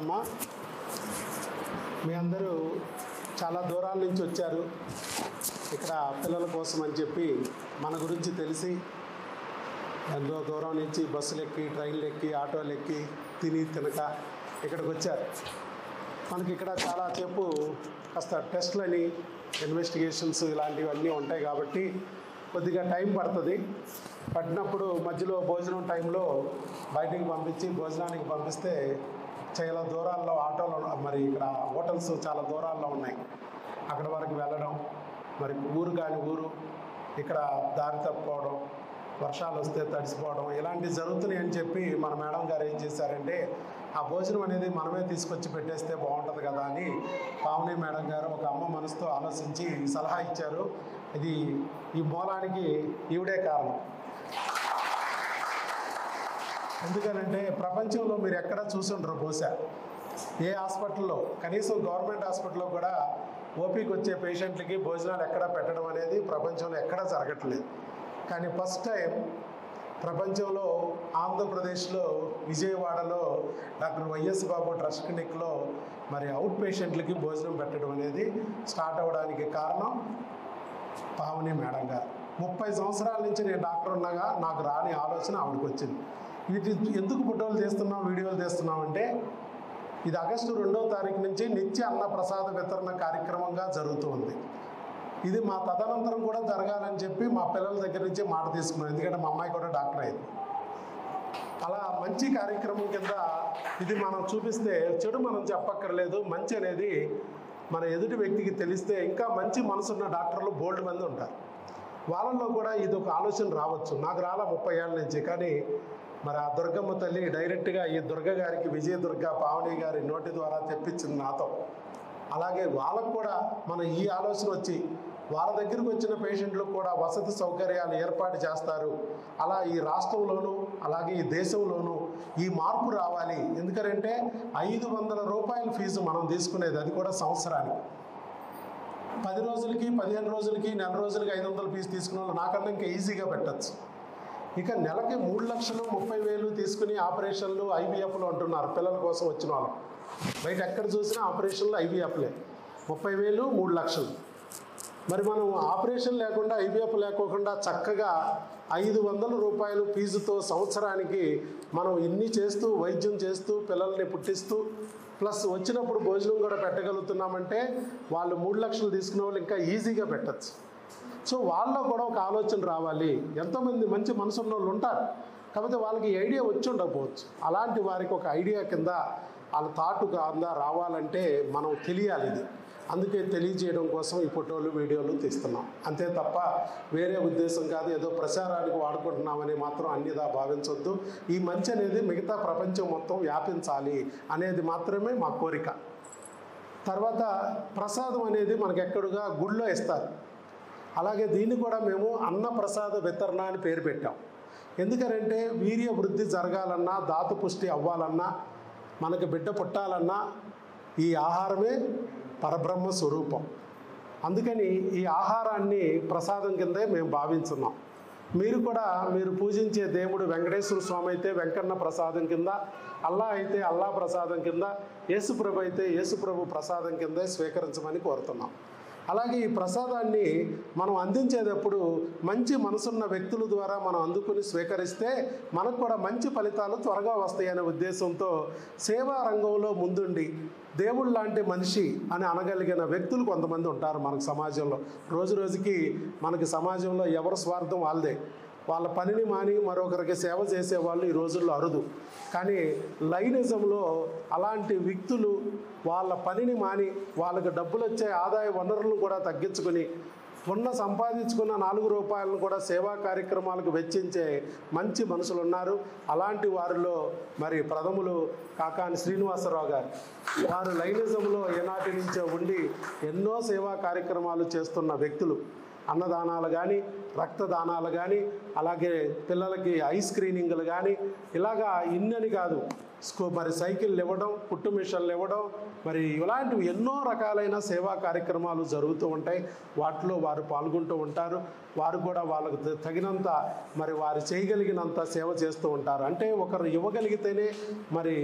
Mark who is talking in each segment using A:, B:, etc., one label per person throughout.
A: అమ్మా. మీ అందరూ చాలా దూరాల నుంచి వచ్చారు ఇక్కడ పిల్లల కోసం అని చెప్పి. మన గురించి తెలిసి ఎంతో దూరం నుంచి బస్సులు ఎక్కి, ట్రైన్లు ఎక్కి, ఆటోలు ఎక్కి, తిని తినక ఇక్కడికి వచ్చారు. మనకి ఇక్కడ చాలా సేపు కాస్త టెస్ట్లని, ఇన్వెస్టిగేషన్స్ ఇలాంటివన్నీ ఉంటాయి కాబట్టి కొద్దిగా టైం పడుతుంది. పట్టినప్పుడు మధ్యలో భోజనం టైంలో బయటికి పంపించి భోజనానికి పంపిస్తే చాలా దూరాల్లో ఆటోలు, మరి ఇక్కడ హోటల్స్ చాలా దూరాల్లో ఉన్నాయి, అక్కడ వరకు వెళ్ళడం, మరి ఊరు కాని ఊరు ఇక్కడ దారి తప్పుకోవడం, వర్షాలు వస్తే తడిసిపోవడం ఇలాంటివి జరుగుతున్నాయి అని చెప్పి మన మేడం గారు ఏం చేశారంటే ఆ భోజనం అనేది మనమే తీసుకొచ్చి పెట్టేస్తే బాగుంటుంది కదా అని పావని మేడం గారు ఒక అమ్మ మనసుతో ఆలోచించి సలహా ఇచ్చారు. ఇది ఈ మూలానికి ఈవిడే కారణం. ఎందుకనంటే ప్రపంచంలో మీరు ఎక్కడ చూసుండ్రు బహుశా ఏ హాస్పిటల్లో, కనీసం గవర్నమెంట్ హాస్పిటల్లో కూడా ఓపీకి వచ్చే పేషెంట్లకి భోజనాలు ఎక్కడా పెట్టడం అనేది ప్రపంచంలో ఎక్కడా జరగట్లేదు. కానీ ఫస్ట్ టైం ప్రపంచంలో ఆంధ్రప్రదేశ్లో విజయవాడలో డాక్టర్ వైఎస్ బాబు ట్రస్ట్ క్లినిక్లో మరి అవుట్ పేషెంట్లకి భోజనం పెట్టడం అనేది స్టార్ట్ అవ్వడానికి కారణం పావని మేడం గారు. 30 సంవత్సరాల నుంచి నేను డాక్టర్ ఉన్నాగా నాకు రాని ఆలోచన ఆవిడకి వచ్చింది. వీటి ఎందుకు ఫోటోలు తీస్తున్నాం, వీడియోలు తీస్తున్నాం అంటే ఇది ఆగస్టు 2వ తారీఖు నుంచి నిత్య అన్న ప్రసాద వితరణ కార్యక్రమంగా జరుగుతుంది. ఇది మా తదనంతరం కూడా జరగాలని చెప్పి మా పిల్లల దగ్గర నుంచి మాట తీసుకున్నాం, ఎందుకంటే మా అమ్మాయి కూడా డాక్టర్ అయింది. అలా మంచి కార్యక్రమం కింద ఇది మనం చూపిస్తే చెడు మనం చెప్పక్కర్లేదు, మంచి అనేది మన ఎదుటి వ్యక్తికి తెలిస్తే ఇంకా మంచి మనసున్న డాక్టర్లు బోల్డ్ మంది ఉంటారు. వాళ్ళల్లో కూడా ఇది ఒక ఆలోచన రావచ్చు. నాకు రాలా 30 ఏళ్ళ నుంచి, కానీ మరి ఆ దుర్గమ్మ తల్లి డైరెక్ట్గా ఈ దుర్గ గారికి, విజయ దుర్గ పావని గారి నోటి ద్వారా తెప్పించింది నాతో. అలాగే వాళ్ళకు కూడా మనం ఈ ఆలోచన వచ్చి వాళ్ళ దగ్గరికి వచ్చిన పేషెంట్లకు కూడా వసతి సౌకర్యాలు ఏర్పాటు చేస్తారు. అలా ఈ రాష్ట్రంలోనూ అలాగే ఈ దేశంలోనూ ఈ మార్పు రావాలి. ఎందుకంటే 500 రూపాయల ఫీజు మనం తీసుకునేది, అది కూడా సంవత్సరానికి. 10 రోజులకి, 15 రోజులకి, నెల రోజులకి 500 ఫీజు తీసుకున్న వాళ్ళు నాకన్నా ఇంకా ఈజీగా పెట్టచ్చు. ఇక నెలకి 3,30,000 తీసుకుని ఆపరేషన్లు, ఐవీఎఫ్లు అంటున్నారు పిల్లల కోసం వచ్చిన వాళ్ళు. బయట ఎక్కడ చూసినా ఆపరేషన్లు, ఐవీఎఫ్లే. 30,000, 3 లక్షలు. మరి మనం ఆపరేషన్ లేకుండా, ఐవీఎఫ్ లేకోకుండా చక్కగా 500 రూపాయలు ఫీజుతో సంవత్సరానికి మనం ఇన్ని చేస్తూ, వైద్యం చేస్తూ, పిల్లల్ని పుట్టిస్తూ, ప్లస్ వచ్చినప్పుడు భోజనం కూడా పెట్టగలుగుతున్నామంటే వాళ్ళు 3 లక్షలు తీసుకునే వాళ్ళు ఇంకా ఈజీగా పెట్టచ్చు. సో వాళ్ళలో కూడా ఒక ఆలోచన రావాలి. ఎంతోమంది మంచి మనసున్న వాళ్ళు ఉంటారు, కాకపోతే వాళ్ళకి ఐడియా వచ్చి ఉండకపోవచ్చు. అలాంటి వారికి ఒక ఐడియా కింద వాళ్ళ థాట్ కింద రావాలంటే మనం తెలియాలి. ఇది అందుకే తెలియజేయడం కోసం ఈ ఫోటోలు, వీడియోలు తీస్తున్నాం, అంతే తప్ప వేరే ఉద్దేశం కాదు. ఏదో ప్రచారానికి వాడుకుంటున్నామని మాత్రం అన్నిదా భావించొద్దు. ఈ మంచి అనేది మిగతా ప్రపంచం మొత్తం వ్యాపించాలి అనేది మాత్రమే మా కోరిక. తర్వాత ప్రసాదం అనేది మనకు ఎక్కడుగా గుళ్ళో ఇస్తారు. అలాగే దీన్ని కూడా మేము అన్న ప్రసాద వితరణ అని పేరు పెట్టాం. ఎందుకంటే వీర్య వృద్ధి జరగాలన్నా, ధాతు పుష్టి అవ్వాలన్నా, మనకు బిడ్డ పుట్టాలన్నా ఈ ఆహారమే పరబ్రహ్మ స్వరూపం. అందుకని ఈ ఆహారాన్ని ప్రసాదం కిందే మేము భావించున్నాం. మీరు కూడా మీరు పూజించే దేవుడు వెంకటేశ్వర స్వామి అయితే వెంకన్న ప్రసాదం కింద, అల్లా అయితే అల్లా ప్రసాదం కింద, యేసుప్రభు అయితే యేసుప్రభు ప్రసాదం కిందే స్వీకరించమని కోరుతున్నాం. అలాగే ఈ ప్రసాదాన్ని మనం అందించేటప్పుడు మంచి మనసున్న వ్యక్తుల ద్వారా మనం అందుకుని స్వీకరిస్తే మనకు కూడా మంచి ఫలితాలు త్వరగా వస్తాయనే ఉద్దేశంతో సేవా రంగంలో ముందుండి దేవుడు లాంటి మనిషి అని అనగలిగిన వ్యక్తులు కొంతమంది ఉంటారు మనకు సమాజంలో. రోజు రోజుకి మనకి సమాజంలో ఎవరి స్వార్థం వాళ్ళదే. వాళ్ళ పనిని మాని మరొకరికి సేవ చేసేవాళ్ళు ఈ రోజుల్లో అరుదు. కానీ లైనిజంలో అలాంటి వ్యక్తులు వాళ్ళ పనిని మాని వాళ్ళకి డబ్బులు వచ్చే ఆదాయ వనరులను కూడా తగ్గించుకొని సంపాదించుకున్న 4 రూపాయలను కూడా సేవా కార్యక్రమాలకు వెచ్చించే మంచి మనుషులు ఉన్నారు. అలాంటి వారిలో మరి ప్రథములు కాకాని శ్రీనివాసరావు గారు. వారు లైనిజంలో ఏనాటి నుంచో ఉండి ఎన్నో సేవా కార్యక్రమాలు చేస్తున్న వ్యక్తులు. అన్నదానాలు కానీ, రక్తదానాలు కానీ, అలాగే పిల్లలకి ఐ స్క్రీనింగ్లు కానీ, ఇలాగా ఇన్నని కాదు, మరి సైకిళ్ళు ఇవ్వడం, కుట్టు మిషన్లు ఇవ్వడం, మరి ఇలాంటివి ఎన్నో రకాలైన సేవా కార్యక్రమాలు జరుగుతూ ఉంటాయి. వాటిలో వారు పాల్గొంటూ ఉంటారు. వారు కూడా వాళ్ళకు తగినంత మరి వారు చేయగలిగినంత సేవ చేస్తూ ఉంటారు. అంటే ఒకరు ఇవ్వగలిగితేనే మరి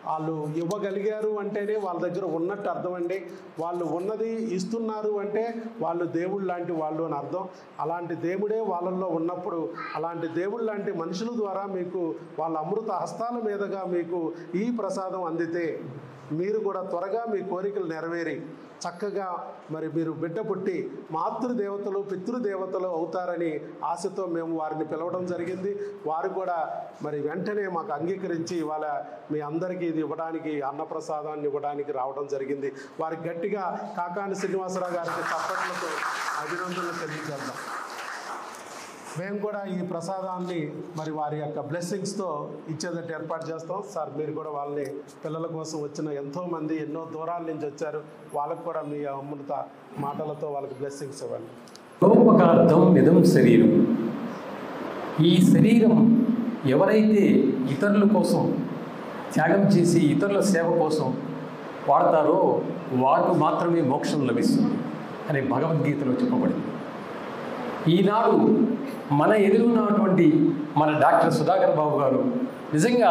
A: వాళ్ళు ఇవ్వగలిగారు అంటేనే వాళ్ళ దగ్గర ఉన్నట్టు అర్థం అండి. వాళ్ళు ఉన్నది ఇస్తున్నారు అంటే వాళ్ళు దేవుడు లాంటి వాళ్ళు అని అర్థం. అలాంటి దేవుడే వాళ్ళల్లో ఉన్నప్పుడు అలాంటి దేవుడు లాంటి మనుషుల ద్వారా మీకు వాళ్ళ అమృత హస్తాల మీదుగా మీకు ఈ ప్రసాదం అందితే మీరు కూడా త్వరగా మీ కోరికలు నెరవేరి చక్కగా మరి మీరు బిడ్డ పుట్టి మాతృదేవతలు పితృదేవతలు అవుతారని ఆశతో మేము వారిని పిలవడం జరిగింది. వారు కూడా మరి వెంటనే మాకు అంగీకరించి ఇవాళ మీ అందరికీ ఇది ఇవ్వడానికి అన్నప్రసాదాన్ని ఇవ్వడానికి రావడం జరిగింది. వారికి గట్టిగా కాకాని శ్రీనివాసరావు గారికి చప్పట్లతో అభినందనలు తెలియజేద్దాం. మేము కూడా ఈ ప్రసాదాన్ని మరి వారి యొక్క బ్లెస్సింగ్స్తో ఇచ్చేదట్టు ఏర్పాటు చేస్తాం. సార్ మీరు కూడా వాళ్ళని పిల్లల కోసం వచ్చిన ఎంతోమంది ఎన్నో దూరాల నుంచి వచ్చారు, వాళ్ళకు కూడా మీ అమృత మాటలతో వాళ్ళకి బ్లెస్సింగ్స్ ఇవ్వండి.
B: లోపకార్థం ఇదం శరీరం. ఈ శరీరం ఎవరైతే ఇతరుల కోసం త్యాగం చేసి ఇతరుల సేవ కోసం వాడతారో వారికి మాత్రమే మోక్షం లభిస్తుంది అని భగవద్గీతలో చెప్పబడింది. ఈనాడు మన ఎదురున్నటువంటి మన డాక్టర్ సుధాకర్ బాబు గారు నిజంగా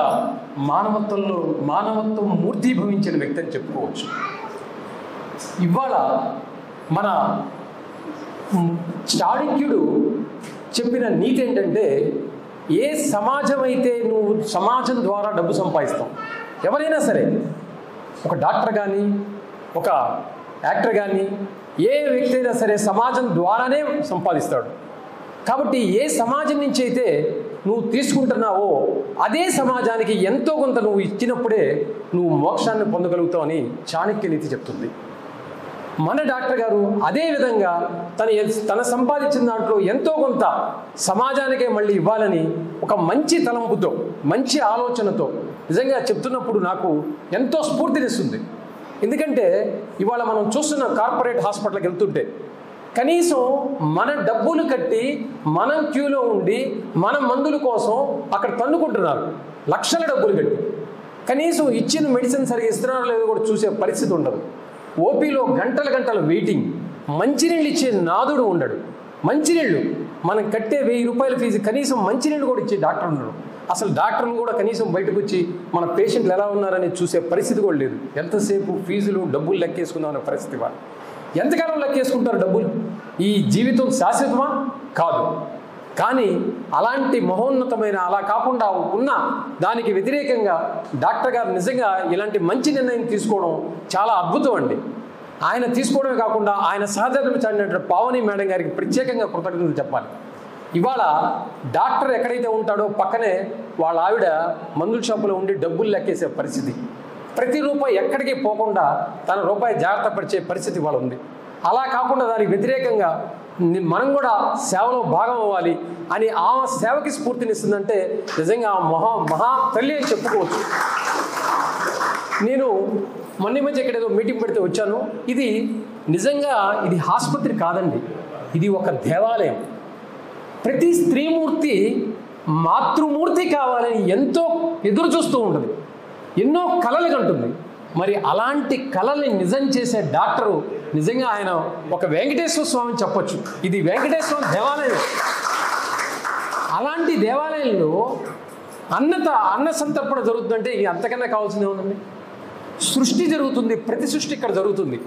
B: మానవత్వం మూర్తీభవించిన వ్యక్తి అని చెప్పుకోవచ్చు. ఇవాళ మన చాణక్యుడు చెప్పిన నీతి ఏంటంటే, ఏ సమాజం అయితే నువ్వు సమాజం ద్వారా డబ్బు సంపాదిస్తావు, ఎవరైనా సరే ఒక డాక్టర్ కానీ ఒక యాక్టర్ కానీ ఏ వ్యక్తి అయినా సరే సమాజం ద్వారానే సంపాదిస్తాడు. కాబట్టి ఏ సమాజం నుంచి అయితే నువ్వు తీసుకుంటున్నావో అదే సమాజానికి ఎంతో కొంత నువ్వు ఇచ్చినప్పుడే నువ్వు మోక్షాన్ని పొందగలుగుతావు అని చాణక్య నీతి చెప్తుంది. మన డాక్టర్ గారు అదే విధంగా తన సంపాదించిన దాంట్లో ఎంతో కొంత సమాజానికే మళ్ళీ ఇవ్వాలని ఒక మంచి తలంపుతో మంచి ఆలోచనతో నిజంగా చెప్తున్నప్పుడు నాకు ఎంతో స్ఫూర్తినిస్తుంది. ఎందుకంటే ఇవాళ మనం చూస్తున్న కార్పొరేట్ హాస్పిటల్కి వెళ్తుంటే కనీసం మన డబ్బులు కట్టి మనం క్యూలో ఉండి మన మందుల కోసం అక్కడ తన్నుకుంటున్నారు, లక్షల డబ్బులు కట్టి కనీసం ఇచ్చిన మెడిసిన్ సరిగా ఇస్తున్నారో లేదో కూడా చూసే పరిస్థితి ఉండదు. ఓపీలో గంటల వెయిటింగ్, మంచినీళ్ళు ఇచ్చే నాదుడు ఉండడు. మంచినీళ్ళు మనం కట్టే 1000 రూపాయల ఫీజు కనీసం మంచినీళ్ళు కూడా ఇచ్చే డాక్టర్ ఉండడు. అసలు డాక్టర్లు కూడా కనీసం బయటకు వచ్చి మన పేషెంట్లు ఎలా ఉన్నారని చూసే పరిస్థితి కూడా లేదు. ఎంతసేపు ఫీజులు డబ్బులు లెక్కేసుకుందాం అనే పరిస్థితి వాళ్ళు. ఎంతకాలం లెక్కేసుకుంటారు డబ్బులు? ఈ జీవితం శాశ్వతమా? కాదు. కానీ అలాంటి మహోన్నతమైన అలా కాకుండా ఉన్న దానికి వ్యతిరేకంగా డాక్టర్ గారు నిజంగా ఇలాంటి మంచి నిర్ణయం తీసుకోవడం చాలా అద్భుతం అండి. ఆయన తీసుకోవడమే కాకుండా ఆయన సాధారణ పావని మేడం గారికి ప్రత్యేకంగా కృతజ్ఞతలు చెప్పాలి. ఇవాళ డాక్టర్ ఎక్కడైతే ఉంటాడో పక్కనే వాళ్ళ ఆవిడ మందుల షాపులో ఉండి డబ్బులు లెక్కేసే పరిస్థితి. ప్రతి రూపాయి ఎక్కడికి పోకుండా తన రూపాయి జాగ్రత్త పరిచే పరిస్థితి ఇవాళ ఉంది. అలా కాకుండా దానికి వ్యతిరేకంగా మనం కూడా సేవలో భాగం అవ్వాలి అని ఆమె సేవకి స్ఫూర్తినిస్తుందంటే నిజంగా మహా తల్లి అని చెప్పుకోవచ్చు. నేను మొన్న మధ్య ఇక్కడ ఏదో మీటింగ్ పెడితే వచ్చాను. ఇది నిజంగా ఇది ఆసుపత్రి కాదండి, ఇది ఒక దేవాలయం. ప్రతి స్త్రీమూర్తి మాతృమూర్తి కావాలని ఎంతో ఎదురు చూస్తూ ఉంటుంది, ఎన్నో కలలు కంటుంది. మరి అలాంటి కళల్ని నిజం చేసే డాక్టరు నిజంగా ఆయన ఒక వెంకటేశ్వర స్వామిని చెప్పొచ్చు. ఇది వెంకటేశ్వర దేవాలయం. అలాంటి దేవాలయంలో అన్న సంతర్పణ జరుగుతుందంటే ఇది అంతకన్నా కావాల్సిందే ఉందండి. సృష్టి జరుగుతుంది, ప్రతి సృష్టి ఇక్కడ జరుగుతుంది.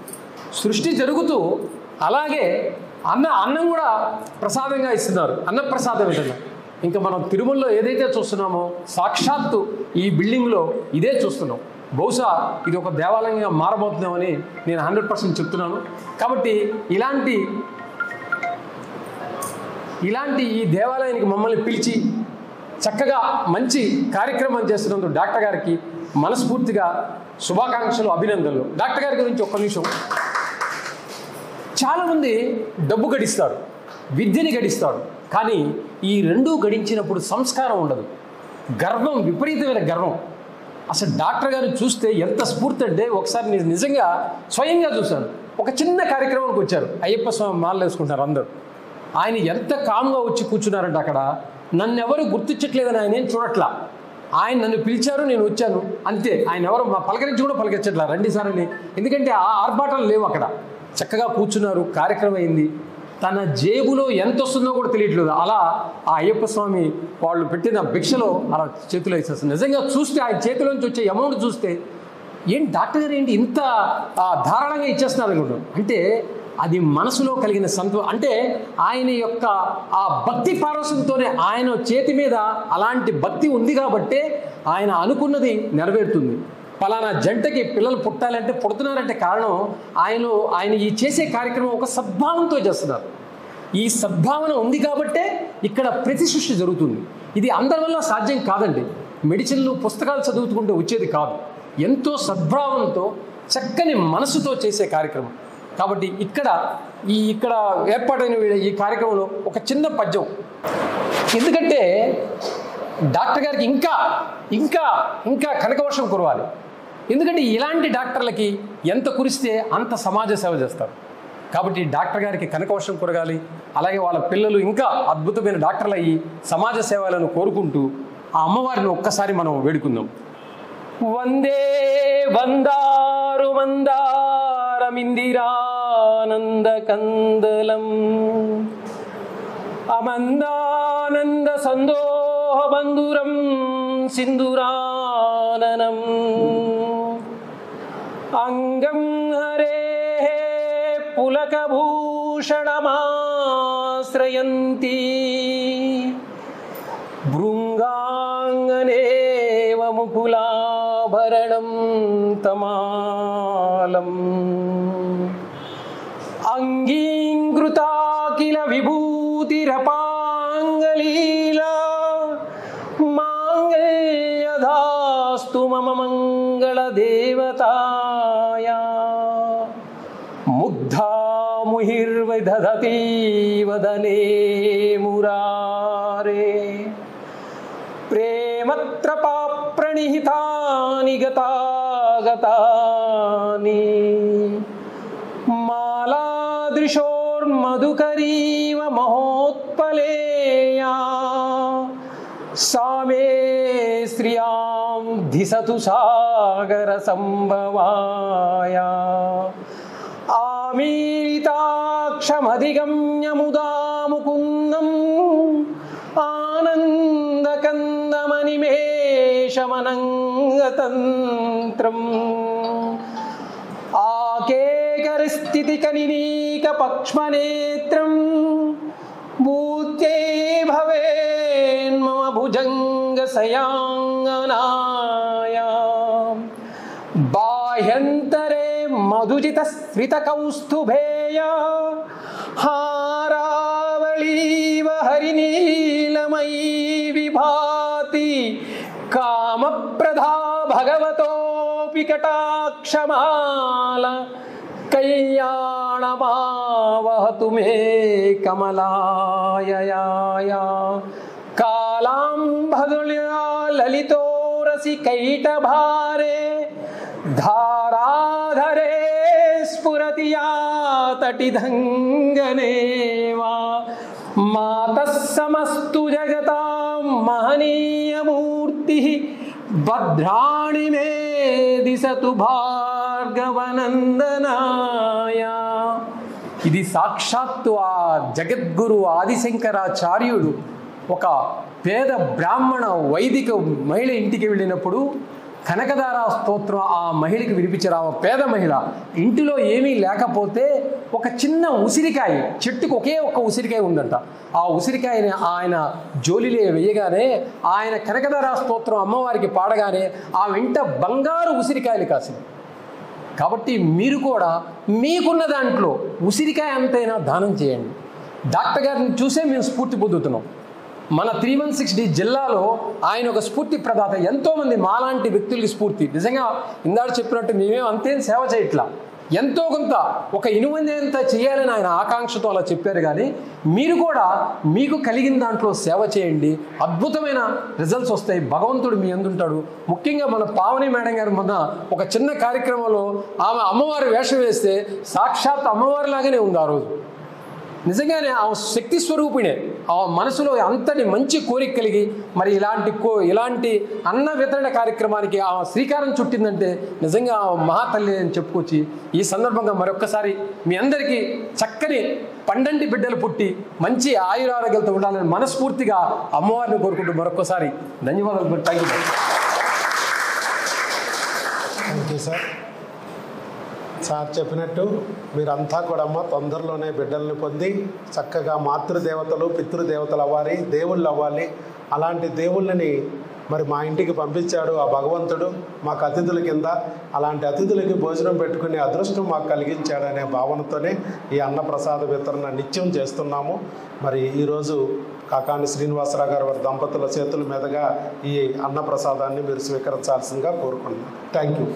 B: సృష్టి జరుగుతూ అలాగే అన్నం కూడా ప్రసాదంగా ఇస్తున్నారు. అన్నప్రసాదం విధంగా ఇంకా మనం తిరుమలలో ఏదైతే చూస్తున్నామో సాక్షాత్తు ఈ బిల్డింగ్లో ఇదే చూస్తున్నాం. బహుశా ఇది ఒక దేవాలయంగా మారబోతుందేమని నేను 100% చెప్తున్నాను. కాబట్టి ఇలాంటి ఈ దేవాలయానికి మమ్మల్ని పిలిచి చక్కగా మంచి కార్యక్రమం చేస్తున్నందుకు డాక్టర్ గారికి మనస్ఫూర్తిగా శుభాకాంక్షలు, అభినందనలు. డాక్టర్ గారి గురించి ఒక్క నిమిషం. చాలామంది డబ్బు గడిస్తారు, విద్యని గడిస్తారు, కానీ ఈ రెండూ గడించినప్పుడు సంస్కారం ఉండదు. గర్వం, విపరీతమైన గర్వం. అసలు డాక్టర్ గారిని చూస్తే ఎంత స్ఫూర్తి అంటే ఒకసారి నేను నిజంగా స్వయంగా చూశాను. ఒక చిన్న కార్యక్రమానికి వచ్చారు, అయ్యప్ప స్వామి మాలలు వేసుకుంటారు అందరూ. ఆయన ఎంత కామ్గా వచ్చి కూర్చున్నారంటే అక్కడ నన్ను ఎవరు గుర్తించట్లేదని ఆయన ఏం చూడట్లా. ఆయన నన్ను పిలిచారు, నేను వచ్చాను అంతే. ఆయన ఎవరు మా పలకరించి కూడా పలకరించట్లా, రండి సార్ అని. ఎందుకంటే ఆ ఆర్భాటాలు లేవు అక్కడ. చక్కగా కూర్చున్నారు, కార్యక్రమం అయింది. తన జేబులో ఎంత వస్తుందో కూడా తెలియట్లేదు. అలా ఆ అయ్యప్ప స్వామి వాళ్ళు పెట్టిన భిక్షలో అలా చేతిలో ఇచ్చేస్తారు. నిజంగా చూస్తే ఆయన చేతిలోంచి వచ్చే అమౌంట్ చూస్తే ఏంటి డాక్టర్ గారు ఏంటి ఇంత ధారాళంగా ఇచ్చేస్తున్నారు అనుకుంటాం. అంటే అది మనసులో కలిగిన అంటే ఆయన యొక్క ఆ భక్తి పారవశ్యంతోనే ఆయన చేతి మీద అలాంటి భక్తి ఉంది కాబట్టే ఆయన అనుకున్నది నెరవేరుతుంది. పలానా జంటకి పిల్లలు పుట్టాలంటే పుడుతున్నారంటే కారణం ఆయన ఈ చేసే కార్యక్రమం ఒక సద్భావంతో చేస్తున్నారు. ఈ సద్భావన ఉంది కాబట్టే ఇక్కడ ప్రతి సృష్టి జరుగుతుంది. ఇది అందరి వల్ల సాధ్యం కాదండి. మెడిసిన్లు పుస్తకాలు చదువుతుంటే వచ్చేది కాదు. ఎంతో సద్భావంతో చక్కని మనసుతో చేసే కార్యక్రమం. కాబట్టి ఇక్కడ ఏర్పాటైన ఈ కార్యక్రమంలో ఒక చిన్న పద్యం, ఎందుకంటే డాక్టర్ గారికి ఇంకా ఇంకా ఇంకా కనకవర్షం కురవాలి. ఎందుకంటే ఇలాంటి డాక్టర్లకి ఎంత కురిస్తే అంత సమాజ సేవ చేస్తారు. కాబట్టి డాక్టర్ గారికి కనకవర్షం కురగాలి, అలాగే వాళ్ళ పిల్లలు ఇంకా అద్భుతమైన డాక్టర్లు అయ్యి సమాజ సేవలను కోరుకుంటూ ఆ అమ్మవారిని ఒక్కసారి మనం వేడుకుందాం. వందే వందారు మందారమిందిరానంద కందలం అమందానంద సందోహ బంధురం సింధురాననం అంగం హరే పులకభూషణమాశ్రయంతి భృంగాంగనేవ ముకులాభరణం తమాలం అంగీకృతా కిల విభూతిరపాంగలీలా మాంగళ్యధాస్తు మమ మంగళదేవతాయా ముగ్ధా ముహిర్విదధతి వదనే మురారే ప్రేమత్రపా ప్రణిహితాని గతాగతాని మాలాదృశోర్మధుకరీవ మహోత్పలేయా సామే శ్రియాం ధిసతు సాగర సంభవాయా ఆమీలితాక్షమధిగమ్య ముదా ముకుందం ఆనందకందమనిమేషమనంగతంత్రం ఆకేకరిస్థితికనినీక పక్ష్మనేత్రం భూత్యై భవేన్మమ భుజంగ సయాంగనాయా బాహ్యంతరే మధుజిత స్ఫృత కౌస్తుభేయ హారావళీవ హరినీలమయీ విభాతి కామప్రదా భగవతోపి కటాక్షమాల కళ్యాణమావహతు మే కమలాయయా కాలాంబధుల్యా లలితోరసి కైటభారే ధారాధరే స్ఫురతి యా తటిధంగనేవా మాతః సమస్తు జగతాం మహనీయమూర్తి భద్రాణి మే దిశతు భార్గవనందనాయ. ఇది సాక్షాత్తు ఆ జగద్గురు ఆదిశంకరాచార్యుడు ఒక పేద బ్రాహ్మణ వైదిక మహిళ ఇంటికి వెళ్ళినప్పుడు కనకదార స్తోత్రం ఆ మహిళకి వినిపించారు. ఆ పేద మహిళ ఇంటిలో ఏమీ లేకపోతే ఒక చిన్న ఉసిరికాయ, చెట్టుకు ఒకే ఒక్క ఉసిరికాయ ఉందంట. ఆ ఉసిరికాయని ఆయన జోలిలో వేయగానే ఆయన కనకదార స్తోత్రం అమ్మవారికి పాడగానే ఆ వెంట బంగారు ఉసిరికాయలు కాసింది. కాబట్టి మీరు కూడా మీకున్న దాంట్లో ఉసిరికాయ అంతైనా దానం చేయండి. డాక్టర్ గారిని చూసే మేము స్ఫూర్తి పొందుతున్నాం. మన 316D జిల్లాలో ఆయన ఒక స్ఫూర్తి ప్రదాత. ఎంతోమంది మాలాంటి వ్యక్తులకి స్ఫూర్తి. నిజంగా ఇందాక చెప్పినట్టు మేమేం అంతేం సేవ చేయట్లా, ఎంతో కొంత ఒక 8 చేయాలని ఆయన ఆకాంక్షతో అలా చెప్పారు. కానీ మీరు కూడా మీకు కలిగిన దాంట్లో సేవ చేయండి, అద్భుతమైన రిజల్ట్స్ వస్తాయి. భగవంతుడు మీ అందుంటాడు. ముఖ్యంగా మన పావని మేడం గారు మొన్న ఒక చిన్న కార్యక్రమంలో ఆమె అమ్మవారి వేషం వేస్తే సాక్షాత్ అమ్మవారిలాగానే ఉంది. ఆ రోజు నిజంగానే ఆ శక్తి స్వరూపిణే, ఆ మనసులో అంతటి మంచి కోరిక కలిగి మరి ఇలాంటి అన్న వితరణ కార్యక్రమానికి ఆ శ్రీకారం చుట్టిందంటే నిజంగా మహాతల్లి అని చెప్పుకొచ్చి ఈ సందర్భంగా మరొక్కసారి మీ అందరికీ చక్కని పండంటి బిడ్డలు పుట్టి మంచి ఆయురారోగ్యాలతో ఉండాలని మనస్ఫూర్తిగా అమ్మవారిని కోరుకుంటూ మరొక్కసారి ధన్యవాదాలు. Thank you.
A: Thank you sir. Sir చెప్పినట్టు మీరంతా కూడా అమ్మ తొందరలోనే బిడ్డల్ని పొంది చక్కగా మాతృదేవతలు పితృదేవతలు అవ్వాలి, దేవుళ్ళు అవ్వాలి. అలాంటి దేవుళ్ళని మరి మా ఇంటికి పంపించాడు ఆ భగవంతుడు మాకు అతిథుల కింద. అలాంటి అతిథులకి భోజనం పెట్టుకునే అదృష్టం మాకు కలిగించాడనే భావనతోనే ఈ అన్నప్రసాద వితరణ నిత్యం చేస్తున్నాము. మరి ఈరోజు కాకాని శ్రీనివాసరావు గారు వారి దంపతుల చేతుల మీదుగా ఈ అన్నప్రసాదాన్ని మీరు స్వీకరించాల్సిందిగా కోరుకుంటున్నాను. Thank you.